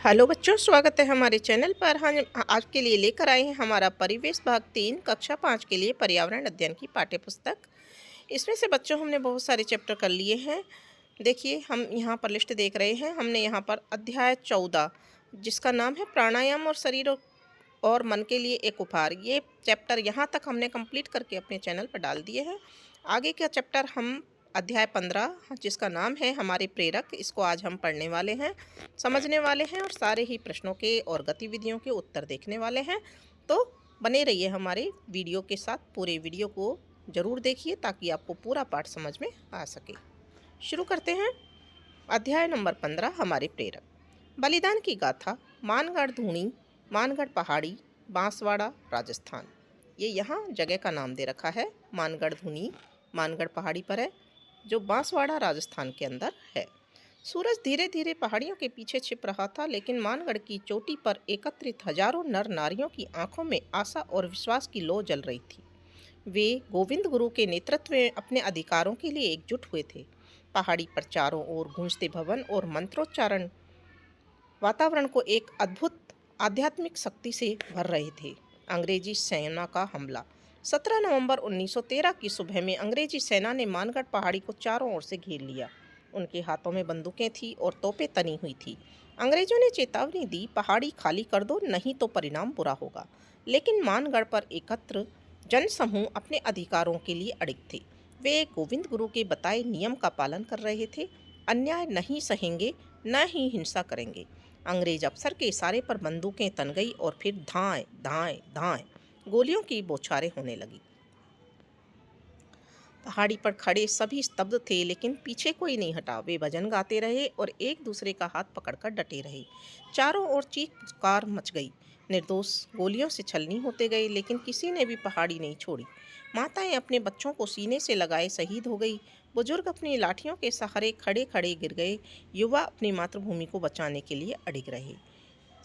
Hello बच्चों, स्वागत है हमारे चैनल पर। हम आज के लिए लेकर आए हैं हमारा परिवेश भाग 3 कक्षा 5 के लिए पर्यावरण अध्ययन की पाठ्य पुस्तक। इसमें से बच्चों हमने बहुत सारे चैप्टर कर लिए हैं। देखिए, हम यहाँ पर लिस्ट देख रहे हैं। हमने यहाँ पर अध्याय 14 जिसका नाम है प्राणायाम और शरीर और मन के लिए एक उपहार, ये चैप्टर यहाँ तक हमने कंप्लीट करके अपने चैनल पर डाल दिए हैं। आगे का चैप्टर हम अध्याय 15 जिसका नाम है हमारे प्रेरक, इसको आज हम पढ़ने वाले हैं, समझने वाले हैं और सारे ही प्रश्नों के और गतिविधियों के उत्तर देखने वाले हैं। तो बने रहिए हमारे वीडियो के साथ, पूरे वीडियो को ज़रूर देखिए ताकि आपको पूरा पाठ समझ में आ सके। शुरू करते हैं। अध्याय नंबर 15 हमारे प्रेरक। बलिदान की गाथा। मानगढ़ धूनी, मानगढ़ पहाड़ी, बांसवाड़ा, राजस्थान। ये यहाँ जगह का नाम दे रखा है। मानगढ़ धूनी मानगढ़ पहाड़ी पर है, जो बांसवाड़ा राजस्थान के अंदर है। सूरज धीरे धीरे पहाड़ियों के पीछे छिप रहा था, लेकिन मानगढ़ की चोटी पर एकत्रित हजारों नर नारियों की आंखों में आशा और विश्वास की लौ जल रही थी। वे गोविंद गुरु के नेतृत्व में अपने अधिकारों के लिए एकजुट हुए थे। पहाड़ी पर चारों ओर गूंजते भवन और मंत्रोच्चारण वातावरण को एक अद्भुत आध्यात्मिक शक्ति से भर रहे थे। अंग्रेजी सेना का हमला। 17 नवंबर 1913 की सुबह में अंग्रेजी सेना ने मानगढ़ पहाड़ी को चारों ओर से घेर लिया। उनके हाथों में बंदूकें थीं और तोपें तनी हुई थी। अंग्रेजों ने चेतावनी दी, पहाड़ी खाली कर दो, नहीं तो परिणाम बुरा होगा। लेकिन मानगढ़ पर एकत्र जनसमूह अपने अधिकारों के लिए अड़िग थे। वे गोविंद गुरु के बताए नियम का पालन कर रहे थे। अन्याय नहीं सहेंगे, न ही हिंसा करेंगे। अंग्रेज अफसर के इशारे पर बंदूकें तन गई और फिर धाएं धाएं धाएं गोलियों की बौछारें होने लगी। पहाड़ी पर खड़े सभी स्तब्ध थे, लेकिन पीछे कोई नहीं हटा। वे भजन गाते रहे और एक दूसरे का हाथ पकड़कर डटे रहे। चारों ओर चीख पुकार मच गई। निर्दोष गोलियों से छलनी होते गए, लेकिन किसी ने भी पहाड़ी नहीं छोड़ी। माताएं अपने बच्चों को सीने से लगाए शहीद हो गई। बुजुर्ग अपनी लाठियों के सहारे खड़े खड़े गिर गए। युवा अपनी मातृभूमि को बचाने के लिए अड़िग रहे।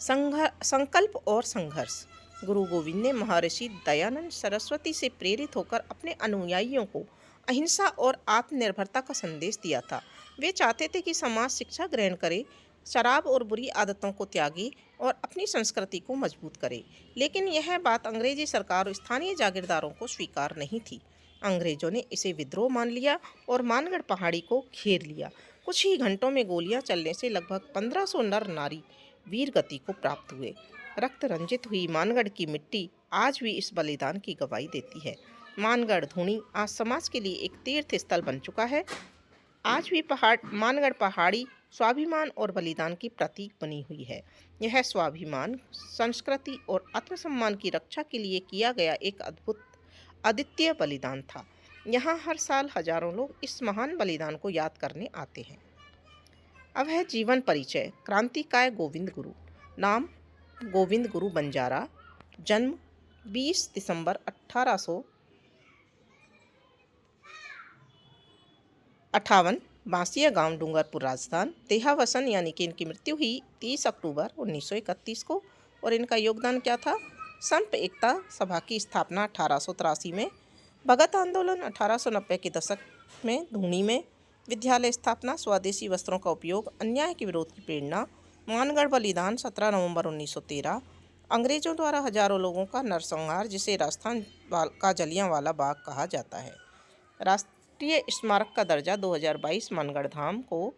संकल्प और संघर्ष। गुरु गोविंद ने महर्षि दयानंद सरस्वती से प्रेरित होकर अपने अनुयायियों को अहिंसा और आत्मनिर्भरता का संदेश दिया था। वे चाहते थे कि समाज शिक्षा ग्रहण करे, शराब और बुरी आदतों को त्यागे और अपनी संस्कृति को मजबूत करे। लेकिन यह बात अंग्रेजी सरकार और स्थानीय जागीरदारों को स्वीकार नहीं थी। अंग्रेजों ने इसे विद्रोह मान लिया और मानगढ़ पहाड़ी को घेर लिया। कुछ ही घंटों में गोलियां चलने से लगभग 1500 नर नारी वीर गति को प्राप्त हुए। रक्त रंजित हुई मानगढ़ की मिट्टी आज भी इस बलिदान की गवाही देती है। मानगढ़ धूनी आज समाज के लिए एक तीर्थ स्थल बन चुका है। आज भी मानगढ़ पहाड़ी स्वाभिमान और बलिदान की प्रतीक बनी हुई है। यह स्वाभिमान, संस्कृति और आत्मसम्मान की रक्षा के लिए किया गया एक अद्भुत अद्वितीय बलिदान था। यहाँ हर साल हजारों लोग इस महान बलिदान को याद करने आते हैं। अब है जीवन परिचय। क्रांतिकाय गोविंद गुरु। नाम गोविंद गुरु बंजारा। जन्म 20 दिसंबर 1858, बांसिया गांव, डूंगरपुर, राजस्थान। देहावसन यानी कि इनकी मृत्यु हुई 30 अक्टूबर 1931 को। और इनका योगदान क्या था? संप एकता सभा की स्थापना 1883 में, भगत आंदोलन 1890 के दशक में धूनी में, विद्यालय स्थापना, स्वदेशी वस्त्रों का उपयोग, अन्याय के विरोध की प्रेरणा, मानगढ़ बलिदान 17 नवंबर 1913, अंग्रेजों द्वारा हजारों लोगों का नरसंहार जिसे राजस्थान का जलियांवाला बाग कहा जाता है। राष्ट्रीय स्मारक का दर्जा 2022 मानगढ़ धाम को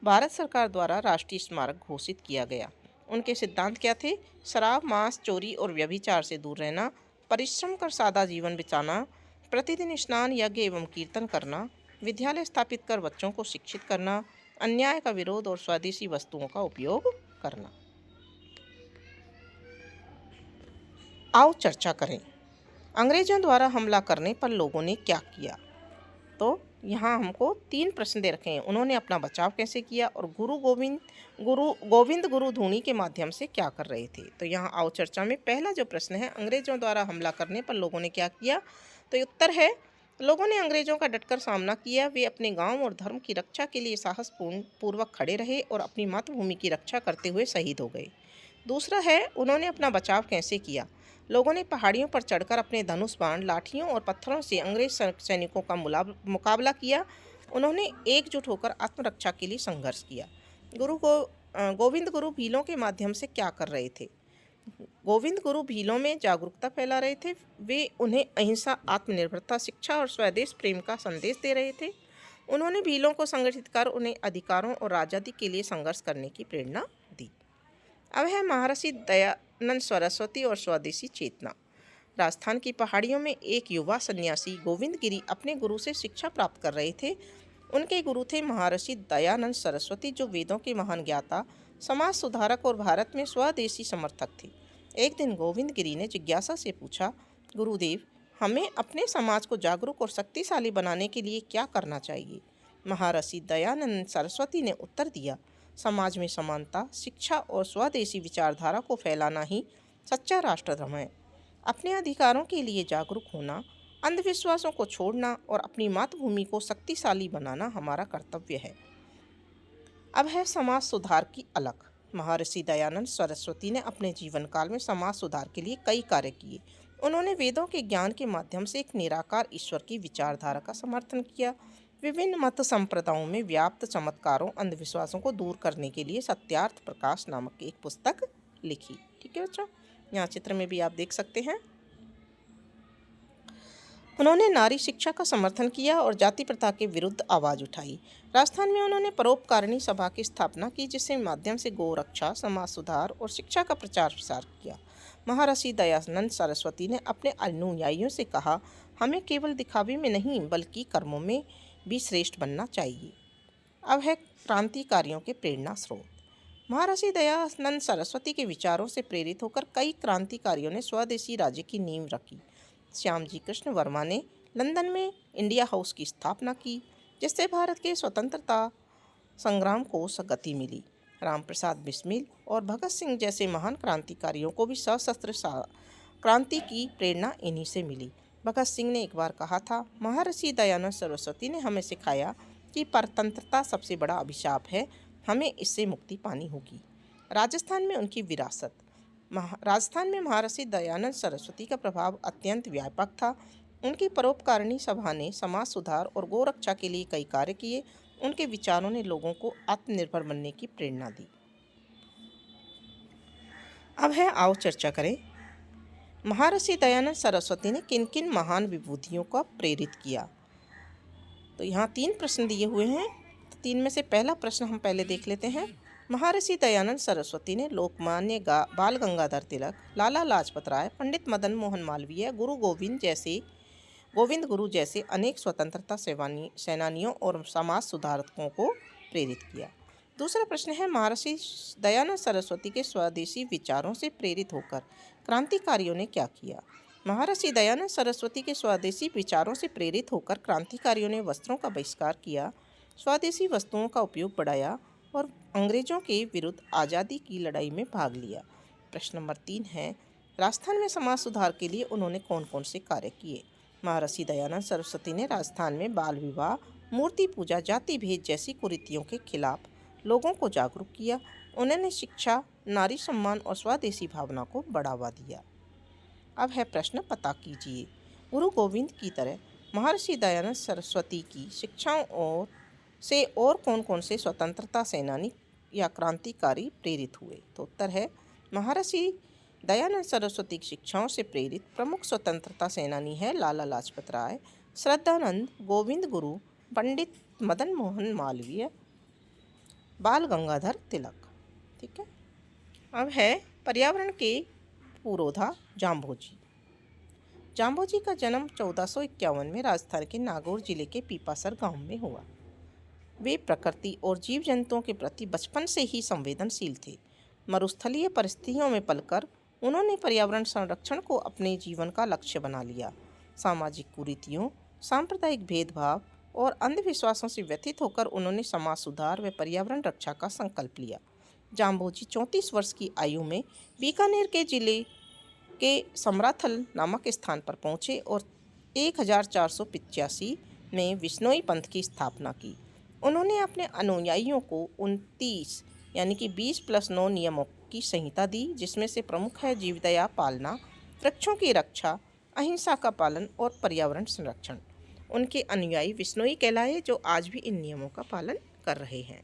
भारत सरकार द्वारा राष्ट्रीय स्मारक घोषित किया गया। उनके सिद्धांत क्या थे? शराब, मांस, चोरी और व्यभिचार से दूर रहना, परिश्रम कर सादा जीवन बिताना, प्रतिदिन स्नान, यज्ञ एवं कीर्तन करना, विद्यालय स्थापित कर बच्चों को शिक्षित करना, अन्याय का विरोध और स्वदेशी वस्तुओं का उपयोग करना। आओ चर्चा करें। अंग्रेजों द्वारा हमला करने पर लोगों ने क्या किया? तो यहाँ हमको 3 प्रश्न दे रखे हैं। उन्होंने अपना बचाव कैसे किया और गोविंद गुरु धूनी के माध्यम से क्या कर रहे थे? तो यहाँ आओ चर्चा में पहला जो प्रश्न है, अंग्रेजों द्वारा हमला करने पर लोगों ने क्या किया? तो उत्तर है, लोगों ने अंग्रेजों का डटकर सामना किया। वे अपने गांव और धर्म की रक्षा के लिए साहस पूर्वक खड़े रहे और अपनी मातृभूमि की रक्षा करते हुए शहीद हो गए। दूसरा है, उन्होंने अपना बचाव कैसे किया? लोगों ने पहाड़ियों पर चढ़कर अपने धनुष बाण, लाठियों और पत्थरों से अंग्रेज सैनिकों का मुकाबला किया। उन्होंने एकजुट होकर आत्मरक्षा के लिए संघर्ष किया। गोविंद गुरु भीलों के माध्यम से क्या कर रहे थे? गोविंद गुरु भीलों में जागरूकता फैला रहे थे। वे उन्हें अहिंसा, आत्मनिर्भरता, शिक्षा और स्वदेश प्रेम का संदेश दे रहे थे। उन्होंने भीलों को संगठित कर उन्हें अधिकारों और आज़ादी के लिए संघर्ष करने की प्रेरणा दी। अब है महर्षि दयानंद सरस्वती और स्वदेशी चेतना। राजस्थान की पहाड़ियों में एक युवा सन्यासी गोविंद गिरी अपने गुरु से शिक्षा प्राप्त कर रहे थे। उनके गुरु थे महर्षि दयानंद सरस्वती, जो वेदों के महान ज्ञाता, समाज सुधारक और भारत में स्वदेशी समर्थक थे। एक दिन गोविंद गिरी ने जिज्ञासा से पूछा, गुरुदेव, हमें अपने समाज को जागरूक और शक्तिशाली बनाने के लिए क्या करना चाहिए? महर्षि दयानंद सरस्वती ने उत्तर दिया, समाज में समानता, शिक्षा और स्वदेशी विचारधारा को फैलाना ही सच्चा राष्ट्रधर्म है। अपने अधिकारों के लिए जागरूक होना, अंधविश्वासों को छोड़ना और अपनी मातृभूमि को शक्तिशाली बनाना हमारा कर्तव्य है। अब है समाज सुधार की अलख। महर्षि दयानंद सरस्वती ने अपने जीवन काल में समाज सुधार के लिए कई कार्य किए। उन्होंने वेदों के ज्ञान के माध्यम से एक निराकार ईश्वर की विचारधारा का समर्थन किया। विभिन्न मत संप्रदायों में व्याप्त चमत्कारों, अंधविश्वासों को दूर करने के लिए सत्यार्थ प्रकाश नामक एक पुस्तक लिखी। ठीक है बच्चों, यहाँ चित्र में भी आप देख सकते हैं। उन्होंने नारी शिक्षा का समर्थन किया और जाति प्रथा के विरुद्ध आवाज़ उठाई। राजस्थान में उन्होंने परोपकारिणी सभा की स्थापना की, जिसके माध्यम से गौरक्षा, समाज सुधार और शिक्षा का प्रचार प्रसार किया। महर्षि दयानंद सरस्वती ने अपने अनुयायियों से कहा, हमें केवल दिखावे में नहीं बल्कि कर्मों में भी श्रेष्ठ बनना चाहिए। अब है क्रांतिकारियों के प्रेरणा स्रोत। महर्षि दयानंद सरस्वती के विचारों से प्रेरित होकर कई क्रांतिकारियों ने स्वदेशी राज्य की नींव रखी। श्यामजी कृष्ण वर्मा ने लंदन में इंडिया हाउस की स्थापना की, जिससे भारत के स्वतंत्रता संग्राम को गति मिली। रामप्रसाद बिस्मिल और भगत सिंह जैसे महान क्रांतिकारियों को भी सशस्त्र क्रांति की प्रेरणा इन्हीं से मिली। भगत सिंह ने एक बार कहा था, महर्षि दयानंद सरस्वती ने हमें सिखाया कि परतंत्रता सबसे बड़ा अभिशाप है, हमें इससे मुक्ति पानी होगी। राजस्थान में उनकी विरासत। राजस्थान में महर्षि दयानंद सरस्वती का प्रभाव अत्यंत व्यापक था। उनकी परोपकारिणी सभा ने समाज सुधार और गौरक्षा के लिए कई कार्य किए। उनके विचारों ने लोगों को आत्मनिर्भर बनने की प्रेरणा दी। अब है आओ चर्चा करें, महर्षि दयानंद सरस्वती ने किन किन महान विभूतियों को प्रेरित किया। तो यहाँ 3 प्रश्न दिए हुए हैं, तो 3 में से पहला प्रश्न हम पहले देख लेते हैं। महर्षि दयानंद सरस्वती ने लोकमान्य बाल गंगाधर तिलक, लाला लाजपत राय, पंडित मदन मोहन मालवीय, गुरु गोविंद गुरु जैसे अनेक स्वतंत्रता सेनानियों और समाज सुधारकों को प्रेरित किया। दूसरा प्रश्न है, महर्षि दयानंद सरस्वती के स्वदेशी विचारों से प्रेरित होकर क्रांतिकारियों ने क्या किया। महर्षि दयानंद सरस्वती के स्वदेशी विचारों से प्रेरित होकर क्रांतिकारियों ने वस्त्रों का बहिष्कार किया, स्वदेशी वस्तुओं का उपयोग बढ़ाया और अंग्रेजों के विरुद्ध आज़ादी की लड़ाई में भाग लिया। प्रश्न नंबर 3 है, राजस्थान में समाज सुधार के लिए उन्होंने कौन कौन से कार्य किए। महर्षि दयानंद सरस्वती ने राजस्थान में बाल विवाह, मूर्ति पूजा, जाति भेद जैसी कुरीतियों के खिलाफ लोगों को जागरूक किया। उन्होंने शिक्षा, नारी सम्मान और स्वदेशी भावना को बढ़ावा दिया। अब है प्रश्न, पता कीजिए, गुरु गोविंद की तरह महर्षि दयानंद सरस्वती की शिक्षाओं से और कौन कौन से स्वतंत्रता सेनानी या क्रांतिकारी प्रेरित हुए। तो उत्तर है, महर्षि दयानंद सरस्वती की शिक्षाओं से प्रेरित प्रमुख स्वतंत्रता सेनानी है लाला लाजपत राय, श्रद्धानंद, गोविंद गुरु, पंडित मदन मोहन मालवीय, बाल गंगाधर तिलक। ठीक है। अब है पर्यावरण के पुरोधा जाम्भोजी। जाम्भोजी का जन्म 1451 में राजस्थान के नागौर जिले के पीपासर गांव में हुआ। वे प्रकृति और जीव जंतुओं के प्रति बचपन से ही संवेदनशील थे। मरुस्थलीय परिस्थितियों में पलकर उन्होंने पर्यावरण संरक्षण को अपने जीवन का लक्ष्य बना लिया। सामाजिक कुरीतियों, सांप्रदायिक भेदभाव और अंधविश्वासों से व्यथित होकर उन्होंने समाज सुधार व पर्यावरण रक्षा का संकल्प लिया। जाम्भोजी 34 वर्ष की आयु में बीकानेर के जिले के समराथल नामक स्थान पर पहुँचे और 1485 में विश्नोई पंथ की स्थापना की। उन्होंने अपने अनुयायियों को 29 यानी कि 20+9 नियमों की संहिता दी, जिसमें से प्रमुख है जीवदया पालना, वृक्षों की रक्षा, अहिंसा का पालन और पर्यावरण संरक्षण। उनके अनुयायी विश्नोई कहलाए, जो आज भी इन नियमों का पालन कर रहे हैं।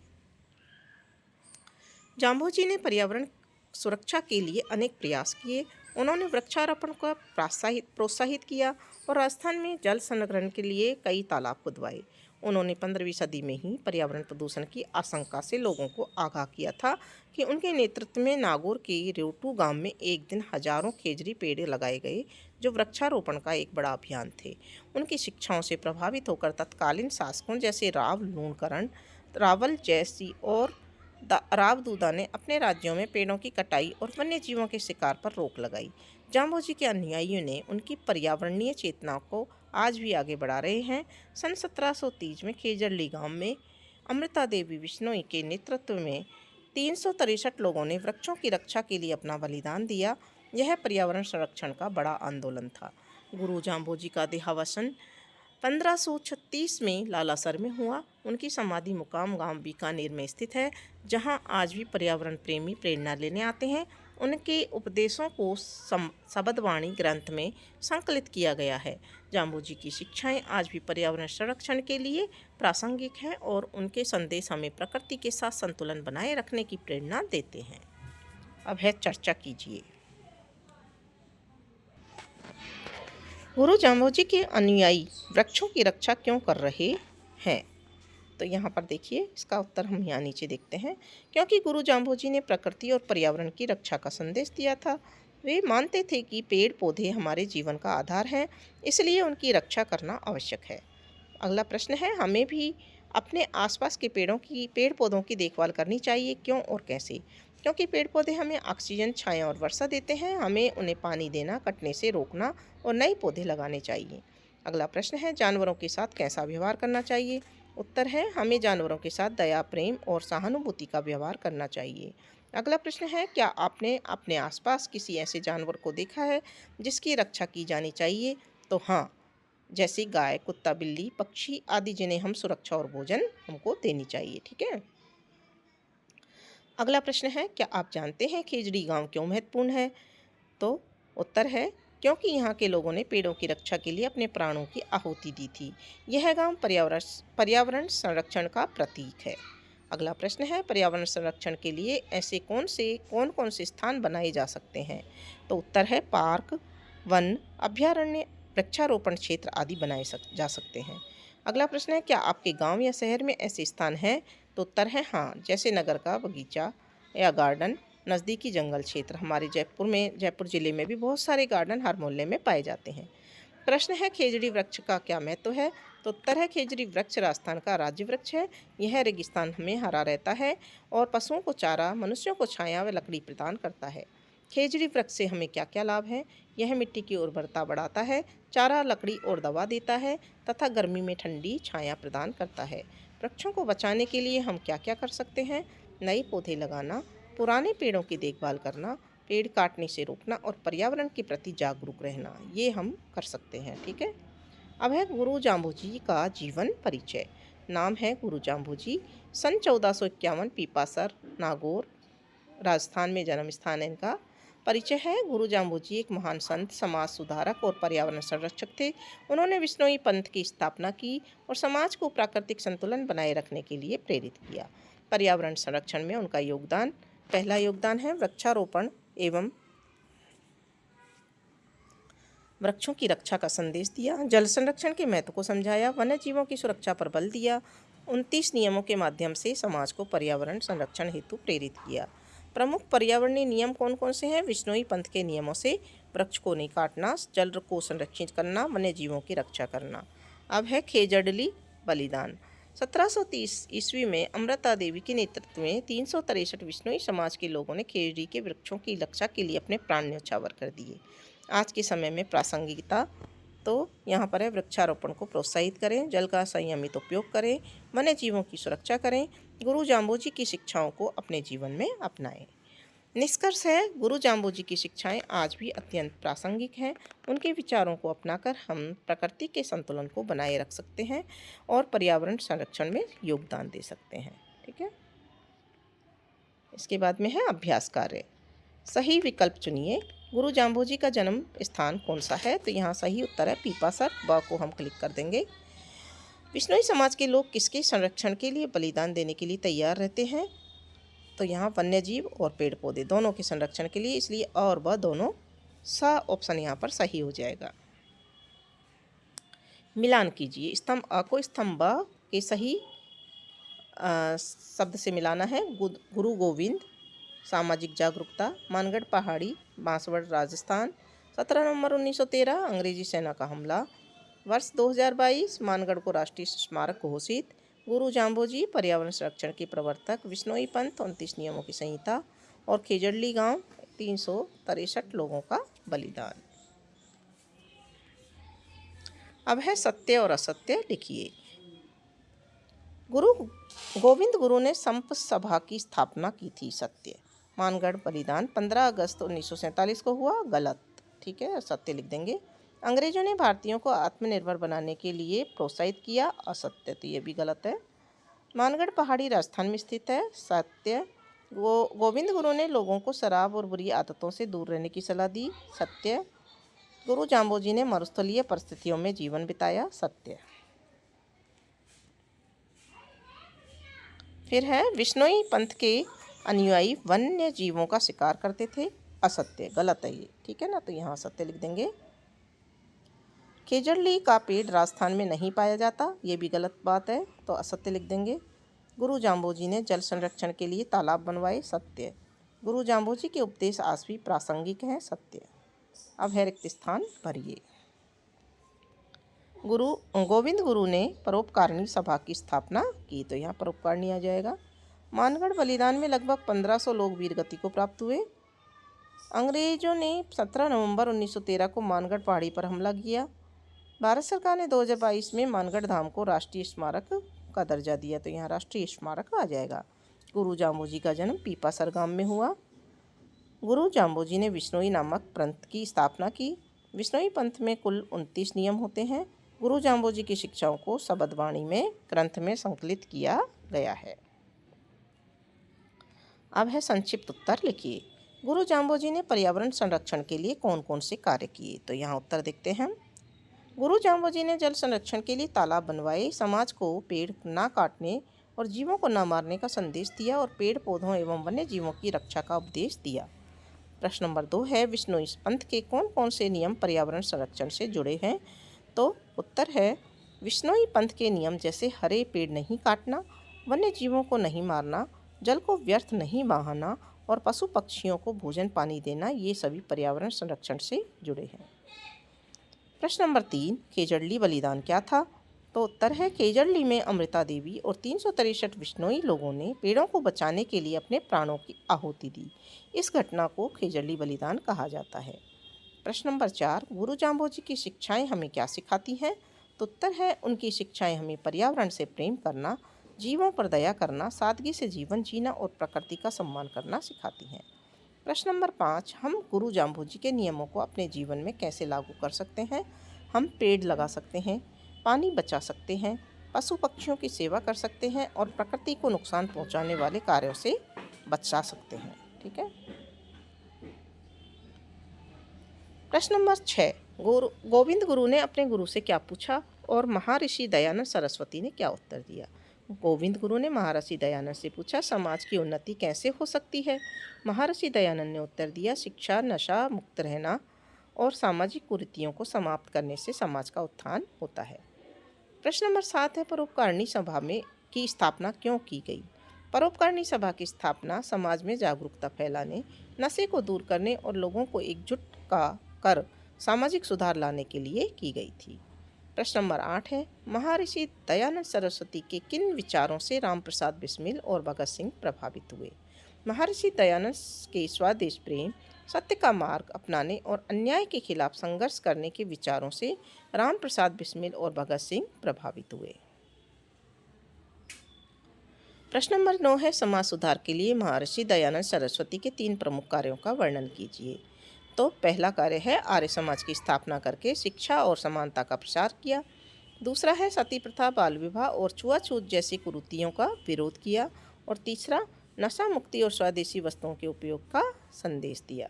जाम्बोजी ने पर्यावरण सुरक्षा के लिए अनेक प्रयास किए। उन्होंने वृक्षारोपण को प्रोत्साहित किया और राजस्थान में जल संग्रहण के लिए कई तालाब खुदवाए। उन्होंने 15वीं सदी में ही पर्यावरण प्रदूषण की आशंका से लोगों को आगाह किया था कि उनके नेतृत्व में नागौर के रेवटू गांव में एक दिन हजारों खेजड़ी पेड़ लगाए गए, जो वृक्षारोपण का एक बड़ा अभियान थे। उनकी शिक्षाओं से प्रभावित होकर तत्कालीन शासकों जैसे राव लूणकरण, रावल जैसी और रावदूदा ने अपने राज्यों में पेड़ों की कटाई और वन्य जीवों के शिकार पर रोक लगाई। जाम्बोजी के अनुयायियों ने उनकी पर्यावरणीय चेतना को आज भी आगे बढ़ा रहे हैं। सन 1730 में खेजड़ली गांव में अमृता देवी बिश्नोई के नेतृत्व में 363 लोगों ने वृक्षों की रक्षा के लिए अपना बलिदान दिया। यह पर्यावरण संरक्षण का बड़ा आंदोलन था। गुरु जाम्बोजी का देहावसान 1536 में लालासर में हुआ। उनकी समाधि मुकाम गांव बीकानेर में स्थित है, जहां आज भी पर्यावरण प्रेमी प्रेरणा लेने आते हैं। उनके उपदेशों को शबदवाणी ग्रंथ में संकलित किया गया है। जाम्बोजी की शिक्षाएं आज भी पर्यावरण संरक्षण के लिए प्रासंगिक हैं और उनके संदेश हमें प्रकृति के साथ संतुलन बनाए रखने की प्रेरणा देते हैं। अब है चर्चा कीजिए। गुरु जाम्बोजी के अनुयायी वृक्षों की रक्षा क्यों कर रहे हैं? तो यहाँ पर देखिए, इसका उत्तर हम यहाँ नीचे देखते हैं। क्योंकि गुरु जाम्बोजी ने प्रकृति और पर्यावरण की रक्षा का संदेश दिया था। वे मानते थे कि पेड़ पौधे हमारे जीवन का आधार हैं, इसलिए उनकी रक्षा करना आवश्यक है। अगला प्रश्न है, हमें भी अपने आसपास के पेड़ पौधों की देखभाल करनी चाहिए, क्यों और कैसे? क्योंकि पेड़ पौधे हमें ऑक्सीजन, छाया और वर्षा देते हैं। हमें उन्हें पानी देना, कटने से रोकना और नए पौधे लगाने चाहिए। अगला प्रश्न है, जानवरों के साथ कैसा व्यवहार करना चाहिए? उत्तर है, हमें जानवरों के साथ दया, प्रेम और सहानुभूति का व्यवहार करना चाहिए। अगला प्रश्न है, क्या आपने अपने आसपास किसी ऐसे जानवर को देखा है जिसकी रक्षा की जानी चाहिए? तो हाँ, जैसे गाय, कुत्ता, बिल्ली, पक्षी आदि, जिन्हें हम सुरक्षा और भोजन हमको देनी चाहिए। ठीक है। अगला प्रश्न है, क्या आप जानते हैं खेजड़ी गांव क्यों महत्वपूर्ण है? तो उत्तर है, क्योंकि यहाँ के लोगों ने पेड़ों की रक्षा के लिए अपने प्राणों की आहुति दी थी। यह गांव पर्यावरण संरक्षण का प्रतीक है। अगला प्रश्न है, पर्यावरण संरक्षण के लिए ऐसे कौन कौन से स्थान बनाए जा सकते हैं? तो उत्तर है, पार्क, वन, अभ्यारण्य, वृक्षारोपण क्षेत्र आदि बनाए जा सकते हैं। अगला प्रश्न है, क्या आपके गांव या शहर में ऐसे स्थान हैं? तो उत्तर है हाँ, जैसे नगर का बगीचा या गार्डन, नज़दीकी जंगल क्षेत्र। हमारे जयपुर ज़िले में भी बहुत सारे गार्डन हर मोहल्ले में पाए जाते हैं। प्रश्न है, खेजड़ी वृक्ष का क्या महत्व है? तो उत्तर है, खेजड़ी वृक्ष राजस्थान का राज्य वृक्ष है। यह रेगिस्तान में हरा रहता है और पशुओं को चारा, मनुष्यों को छाया व लकड़ी प्रदान करता है। खेजड़ी वृक्ष से हमें क्या क्या लाभ है? यह मिट्टी की उर्वरता बढ़ाता है, चारा, लकड़ी और दवा देता है तथा गर्मी में ठंडी छाया प्रदान करता है। वृक्षों को बचाने के लिए हम क्या क्या कर सकते हैं? नए पौधे लगाना, पुराने पेड़ों की देखभाल करना, पेड़ काटने से रोकना और पर्यावरण के प्रति जागरूक रहना, ये हम कर सकते हैं। ठीक है। अब है गुरु जाम्बोजी का जीवन परिचय। नाम है गुरु जाम्बोजी। सन 1451 पीपासर, नागौर, राजस्थान में जन्म स्थान है इनका। परिचय है, गुरु जाम्बोजी एक महान संत, समाज सुधारक और पर्यावरण संरक्षक थे। उन्होंने बिश्नोई पंथ की स्थापना की और समाज को प्राकृतिक संतुलन बनाए रखने के लिए प्रेरित किया। पर्यावरण संरक्षण में उनका पहला योगदान है वृक्षारोपण एवं वृक्षों की रक्षा का संदेश दिया, जल संरक्षण के महत्व को समझाया, वन्य जीवों की सुरक्षा पर बल दिया, 29 नियमों के माध्यम से समाज को पर्यावरण संरक्षण हेतु प्रेरित किया। प्रमुख पर्यावरणीय नियम कौन कौन से हैं? बिश्नोई पंथ के नियमों से वृक्ष को नहीं काटना, जल को संरक्षित करना, वन्य जीवों की रक्षा करना। अब है खेजड़ली बलिदान। 1730 ईस्वी में अमृता देवी के नेतृत्व में 363 बिश्नोई समाज के लोगों ने खेजड़ी के वृक्षों की रक्षा के लिए अपने प्राण न्यौछावर कर दिए। आज के समय में प्रासंगिकता तो यहाँ पर है, वृक्षारोपण को प्रोत्साहित करें, जल का संयमित उपयोग करें, वन्य जीवों की सुरक्षा करें, गुरु जाम्बोजी की शिक्षाओं को अपने जीवन में अपनाएं। निष्कर्ष है, गुरु जाम्बोजी की शिक्षाएं आज भी अत्यंत प्रासंगिक हैं। उनके विचारों को अपनाकर हम प्रकृति के संतुलन को बनाए रख सकते हैं और पर्यावरण संरक्षण में योगदान दे सकते हैं। ठीक है। इसके बाद में है अभ्यास कार्य। सही विकल्प चुनिए। गुरु जाम्बोजी का जन्म स्थान कौन सा है? तो यहाँ सही उत्तर है पीपासर। ब को हम क्लिक कर देंगे। बिश्नोई समाज के लोग किसके संरक्षण के लिए बलिदान देने के लिए तैयार रहते हैं? तो यहाँ वन्य जीव और पेड़ पौधे दोनों के संरक्षण के लिए, इसलिए और व दोनों सा ऑप्शन यहाँ पर सही हो जाएगा। मिलान कीजिए, स्तंभ अ को स्तंभ ब के सही शब्द से मिलाना है। गुरु गोविंद, सामाजिक जागरूकता, मानगढ़ पहाड़ी, बांसवाड़ा राजस्थान, 17 नवंबर 1913 अंग्रेजी सेना का हमला, वर्ष 2022 मानगढ़ को राष्ट्रीय स्मारक घोषित, गुरु जाम्बोजी पर्यावरण संरक्षण के प्रवर्तक, विश्नोई पंथ 29 नियमों की संहिता और खेजड़ली गांव 363 लोगों का बलिदान। अब है सत्य और असत्य, लिखिए। गुरु गोविंद गुरु ने संप सभा की स्थापना की थी, सत्य। मानगढ़ बलिदान 15 अगस्त 1947 को हुआ, गलत। ठीक है, सत्य लिख देंगे। अंग्रेजों ने भारतीयों को आत्मनिर्भर बनाने के लिए प्रोत्साहित किया, असत्य, तो ये भी गलत है। मानगढ़ पहाड़ी राजस्थान में स्थित है, सत्य। गोविंद गुरु ने लोगों को शराब और बुरी आदतों से दूर रहने की सलाह दी, सत्य। गुरु जाम्बोजी ने मरुस्थलीय परिस्थितियों में जीवन बिताया, सत्य। फिर है विश्नोई पंथ के अनुयायी वन्य जीवों का शिकार करते थे, असत्य, गलत है ये। ठीक है ना, तो यहाँ सत्य लिख देंगे। खेजड़ली का पेड़ राजस्थान में नहीं पाया जाता, ये भी गलत बात है, तो असत्य लिख देंगे। गुरु जाम्बोजी ने जल संरक्षण के लिए तालाब बनवाए, सत्य। गुरु जाम्बोजी के उपदेश आज भी प्रासंगिक हैं, सत्य। अब है रिक्त स्थान भरिए। गोविंद गुरु ने परोपकारिणी सभा की स्थापना की, तो यहाँ परोपकारिणी आ जाएगा। मानगढ़ बलिदान में लगभग 1500 लोग वीरगति को प्राप्त हुए। अंग्रेजों ने 17 नवंबर 1913 को मानगढ़ पहाड़ी पर हमला किया। भारत सरकार ने 2022 में मानगढ़ धाम को राष्ट्रीय स्मारक का दर्जा दिया, तो यहाँ राष्ट्रीय स्मारक आ जाएगा। गुरु जाम्बोजी का जन्म पीपासर गांव में हुआ। गुरु जाम्बोजी ने विश्नोई नामक पंथ की स्थापना की। विश्नोई पंथ में कुल 29 नियम होते हैं। गुरु जाम्बोजी की शिक्षाओं को शबदवाणी में ग्रंथ में संकलित किया गया है। अब है संक्षिप्त उत्तर, लिखिए। गुरु जाम्बोजी ने पर्यावरण संरक्षण के लिए कौन कौन से कार्य किए, तो यहाँ उत्तर देखते हैं। गुरु जाम्बोजी ने जल संरक्षण के लिए तालाब बनवाए, समाज को पेड़ ना काटने और जीवों को न मारने का संदेश दिया और पेड़ पौधों एवं वन्य जीवों की रक्षा का उपदेश दिया। प्रश्न नंबर 2 है विश्नोई पंथ के कौन कौन से नियम पर्यावरण संरक्षण से जुड़े हैं, तो उत्तर है विश्नोई पंथ के नियम जैसे हरे पेड़ नहीं काटना, वन्य जीवों को नहीं मारना, जल को व्यर्थ नहीं बहाना और पशु पक्षियों को भोजन पानी देना, ये सभी पर्यावरण संरक्षण से जुड़े हैं। प्रश्न नंबर 3 खेजड़ली बलिदान क्या था, तो उत्तर है खेजड़ली में अमृता देवी और 363 विश्नोई लोगों ने पेड़ों को बचाने के लिए अपने प्राणों की आहुति दी। इस घटना को खेजड़ली बलिदान कहा जाता है। प्रश्न नंबर 4 गुरु जाम्बोजी की शिक्षाएं हमें क्या सिखाती हैं, तो उत्तर है उनकी शिक्षाएं हमें पर्यावरण से प्रेम करना, जीवों पर दया करना, सादगी से जीवन जीना और प्रकृति का सम्मान करना सिखाती हैं। प्रश्न नंबर 5 हम गुरु जाम्बोजी के नियमों को अपने जीवन में कैसे लागू कर सकते हैं। हम पेड़ लगा सकते हैं, पानी बचा सकते हैं, पशु पक्षियों की सेवा कर सकते हैं और प्रकृति को नुकसान पहुंचाने वाले कार्यों से बचा सकते हैं। ठीक है। प्रश्न नंबर 6 गोविंद गुरु ने अपने गुरु से क्या पूछा और महर्षि दयानंद सरस्वती ने क्या उत्तर दिया। गोविंद गुरु ने महर्षि दयानंद से पूछा समाज की उन्नति कैसे हो सकती है। महर्षि दयानंद ने उत्तर दिया शिक्षा, नशा मुक्त रहना और सामाजिक कुरीतियों को समाप्त करने से समाज का उत्थान होता है। प्रश्न नंबर 7 है परोपकारिणी सभा में की स्थापना क्यों की गई। परोपकारिणी सभा की स्थापना समाज में जागरूकता फैलाने, नशे को दूर करने और लोगों को एकजुट कर सामाजिक सुधार लाने के लिए की गई थी। प्रश्न नंबर 8 है महर्षि दयानंद सरस्वती के किन विचारों से रामप्रसाद बिस्मिल और भगत सिंह प्रभावित हुए। महर्षि दयानंद के स्वदेश प्रेम, सत्य का मार्ग अपनाने और अन्याय के खिलाफ संघर्ष करने के विचारों से रामप्रसाद बिस्मिल और भगत सिंह प्रभावित हुए। प्रश्न नंबर 9 है समाज सुधार के लिए महर्षि दयानंद सरस्वती के 3 प्रमुख कार्यों का वर्णन कीजिए। तो पहला कार्य है आर्य समाज की स्थापना करके शिक्षा और समानता का प्रसार किया। दूसरा है सती प्रथा, बाल विवाह और छुआछूत जैसी कुरीतियों का विरोध किया। और तीसरा नशा मुक्ति और स्वदेशी वस्तुओं के उपयोग का संदेश दिया।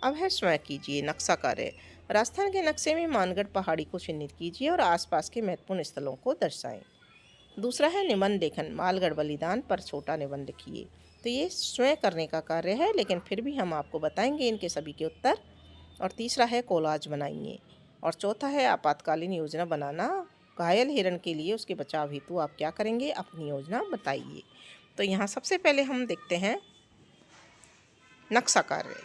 अब है स्वयं कीजिए नक्शा कार्य। राजस्थान के नक्शे में मानगढ़ पहाड़ी को चिन्हित कीजिए और आसपास के महत्वपूर्ण स्थलों को दर्शाएं। दूसरा है निबंध लेखन, मालगढ़ बलिदान पर छोटा निबंध लिखिए। तो ये स्वयं करने का कार्य है, लेकिन फिर भी हम आपको बताएंगे इनके सभी के उत्तर। और तीसरा है कोलाज बनाइए। और चौथा है आपातकालीन योजना बनाना। घायल हिरण के लिए उसके बचाव हेतु आप क्या करेंगे, अपनी योजना बताइए। तो यहाँ सबसे पहले हम देखते हैं नक्शा कार्य।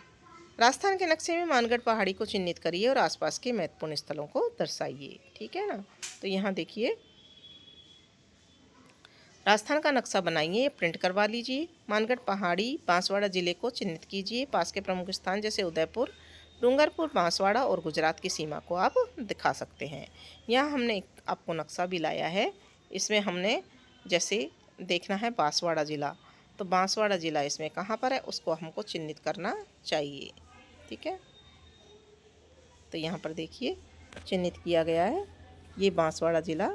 राजस्थान के नक्शे में मानगढ़ पहाड़ी को चिन्हित करिए और आसपास के महत्वपूर्ण स्थलों को दर्शाइए। ठीक है ना। तो यहाँ देखिए राजस्थान का नक्शा बनाइए, प्रिंट करवा लीजिए। मानगढ़ पहाड़ी बांसवाड़ा जिले को चिन्हित कीजिए। पास के प्रमुख स्थान जैसे उदयपुर, डूंगरपुर, बांसवाड़ा और गुजरात की सीमा को आप दिखा सकते हैं। यहाँ हमने आपको नक्शा भी लाया है। इसमें हमने जैसे देखना है बांसवाड़ा ज़िला, तो बांसवाड़ा ज़िला इसमें कहाँ पर है उसको हमको चिन्हित करना चाहिए। ठीक है। तो यहाँ पर देखिए चिन्हित किया गया है, ये बांसवाड़ा ज़िला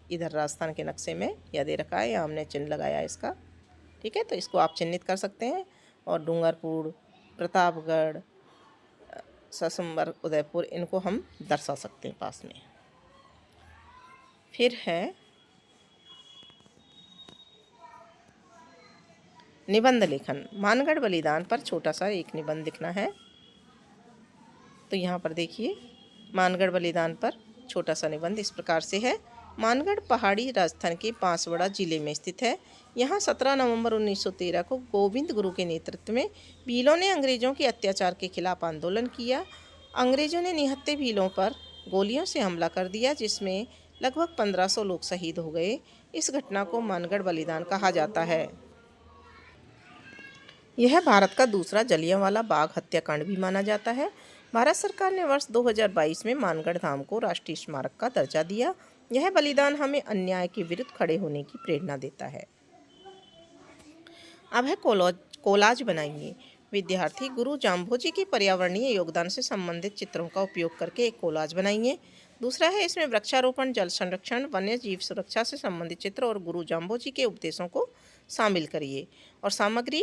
इधर राजस्थान के नक्शे में यह दे रखा है, यहाँ हमने चिन्ह लगाया है इसका। ठीक है। तो इसको आप चिन्हित कर सकते हैं। और डूंगरपुर, प्रतापगढ़, ससुम्बर, उदयपुर इनको हम दर्शा सकते हैं पास में। फिर है निबंध लेखन। मानगढ़ बलिदान पर छोटा सा एक निबंध लिखना है। तो यहाँ पर देखिए मानगढ़ बलिदान पर छोटा सा निबंध इस प्रकार से है। मानगढ़ पहाड़ी राजस्थान के बांसवाड़ा जिले में स्थित है। यहाँ 17 नवंबर 1913 को गोविंद गुरु के नेतृत्व में भीलों ने अंग्रेजों के अत्याचार के खिलाफ आंदोलन किया। अंग्रेजों ने निहत्थे भीलों पर गोलियों से हमला कर दिया, जिसमें लगभग 1500 लोग शहीद हो गए। इस घटना को मानगढ़ बलिदान कहा जाता है। यह भारत का दूसरा जलियांवाला बाग हत्याकांड भी माना जाता है। भारत सरकार ने वर्ष 2022 में मानगढ़ धाम को राष्ट्रीय स्मारक का दर्जा दिया। यह बलिदान हमें अन्याय के विरुद्ध खड़े होने की प्रेरणा देता है। अब है कोलाज बनाइए। विद्यार्थी गुरु जाम्भोजी के पर्यावरणीय योगदान से संबंधित चित्रों का उपयोग करके एक कोलाज बनाइए। दूसरा है इसमें वृक्षारोपण, जल संरक्षण, वन्य जीव सुरक्षा से संबंधित चित्र और गुरु जाम्भोजी के उपदेशों को शामिल करिए। और सामग्री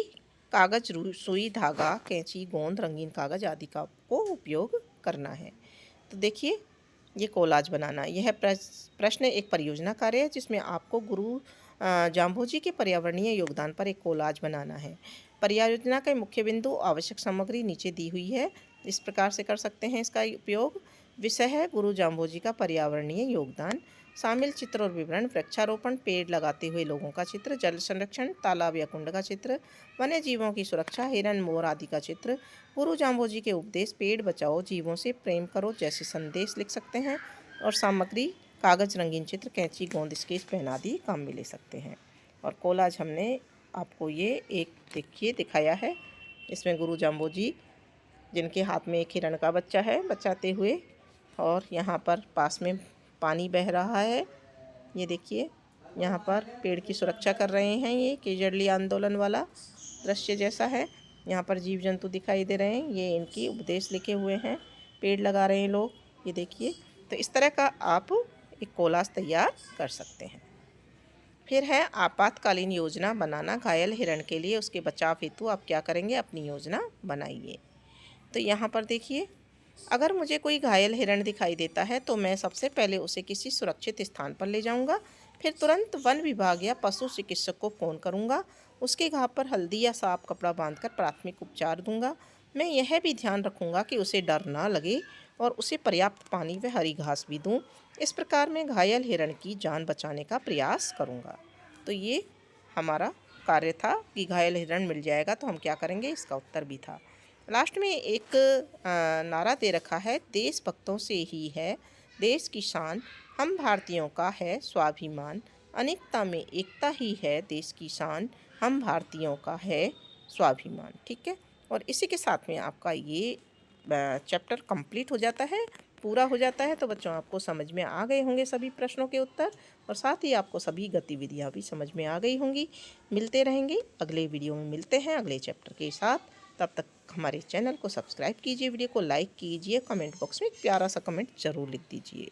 कागज, सुई, धागा, कैंची, गोंद, रंगीन कागज आदि का को उपयोग करना है। तो देखिए ये कोलाज बनाना, यह प्रश्न एक परियोजना कार्य है जिसमें आपको गुरु जाम्भोजी के पर्यावरणीय योगदान पर एक कोलाज बनाना है। परियोजना के मुख्य बिंदु, आवश्यक सामग्री नीचे दी हुई है, इस प्रकार से कर सकते हैं इसका उपयोग। विषय है गुरु जाम्भोजी का पर्यावरणीय योगदान। शामिल चित्र और विवरण, वृक्षारोपण, पेड़ लगाते हुए लोगों का चित्र, जल संरक्षण, तालाब या कुंड का चित्र, वन्य जीवों की सुरक्षा, हिरन, मोर आदि का चित्र, गुरु जाम्भोजी के उपदेश, पेड़ बचाओ, जीवों से प्रेम करो जैसे संदेश लिख सकते हैं। और सामग्री कागज, रंगीन चित्र, कैंची, गोंद, स्केच, पेन आदि काम में ले सकते हैं। और कोलाज हमने आपको ये एक देखिए दिखाया है, इसमें गुरु जाम्भोजी जिनके हाथ में एक हिरण का बच्चा है बचाते हुए, और यहाँ पर पास में पानी बह रहा है। ये देखिए यहाँ पर पेड़ की सुरक्षा कर रहे हैं, ये केजड़ली आंदोलन वाला दृश्य जैसा है। यहाँ पर जीव जंतु दिखाई दे रहे हैं, ये इनकी उपदेश लिखे हुए हैं, पेड़ लगा रहे हैं लोग, ये देखिए। तो इस तरह का आप एक कोलाज तैयार कर सकते हैं। फिर है आपातकालीन योजना बनाना। घायल हिरण के लिए उसके बचाव हेतु आप क्या करेंगे, अपनी योजना बनाइए। तो यहाँ पर देखिए अगर मुझे कोई घायल हिरण दिखाई देता है तो मैं सबसे पहले उसे किसी सुरक्षित स्थान पर ले जाऊंगा। फिर तुरंत वन विभाग या पशु चिकित्सक को फ़ोन करूंगा। उसके घाव पर हल्दी या साफ कपड़ा बांधकर प्राथमिक उपचार दूंगा। मैं यह भी ध्यान रखूंगा कि उसे डर ना लगे और उसे पर्याप्त पानी व हरी घास भी दूं। इस प्रकार मैं घायल हिरण की जान बचाने का प्रयास करूंगा। तो ये हमारा कार्य था कि घायल हिरण मिल जाएगा तो हम क्या करेंगे, इसका उत्तर भी था। लास्ट में एक नारा दे रखा है, देशभक्तों से ही है देश की शान, हम भारतीयों का है स्वाभिमान, अनेकता में एकता ही है देश की शान, हम भारतीयों का है स्वाभिमान। ठीक है। और इसी के साथ में आपका ये चैप्टर कंप्लीट हो जाता है, पूरा हो जाता है। तो बच्चों आपको समझ में आ गए होंगे सभी प्रश्नों के उत्तर, और साथ ही आपको सभी गतिविधियाँ भी समझ में आ गई होंगी। मिलते रहेंगे अगले वीडियो में, मिलते हैं अगले चैप्टर के साथ। तब तक हमारे चैनल को सब्सक्राइब कीजिए, वीडियो को लाइक कीजिए, कमेंट बॉक्स में एक प्यारा सा कमेंट ज़रूर लिख दीजिए।